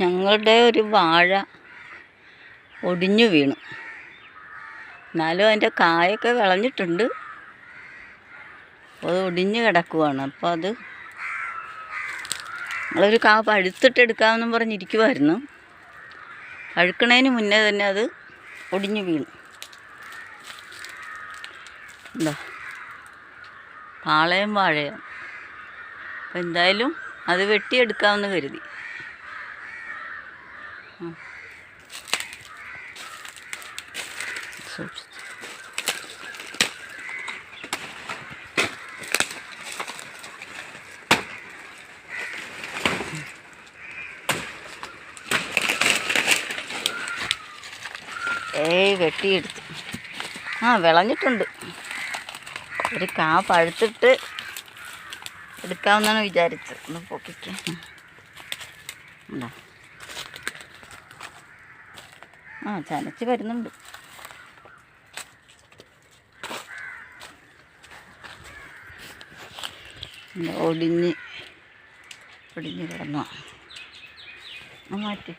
ഞങ്ങളുടെ ഒരു വാഴ ഒടിഞ്ഞു വീണു. എന്നാലും അതിൻ്റെ കായൊക്കെ വിളഞ്ഞിട്ടുണ്ട്. അത് ഒടിഞ്ഞ് കിടക്കുവാണ്. അപ്പോൾ അത് നമ്മളൊരു കാ പഴുത്തിട്ടെടുക്കാമെന്നും പറഞ്ഞിരിക്കുമായിരുന്നു. പഴുക്കണതിന് മുന്നേ തന്നെ അത് ഒടിഞ്ഞു വീണു. എന്താ പാളയം വാഴയാണ്. അപ്പം എന്തായാലും അത് വെട്ടിയെടുക്കാമെന്ന് കരുതി. സൂക്ഷിച്ചു. വെട്ടിയെടുത്തു. വിളഞ്ഞിട്ടുണ്ട്. ഒരു കാ പഴുത്തിട്ട് എടുക്കാമെന്നാണ് വിചാരിച്ചത്. ഒന്ന് പൊക്കിക്കാം. ഉണ്ടോ? ചനച്ച് വരുന്നുണ്ട്. ഒടിഞ്ഞ് കിടന്നു. മാറ്റി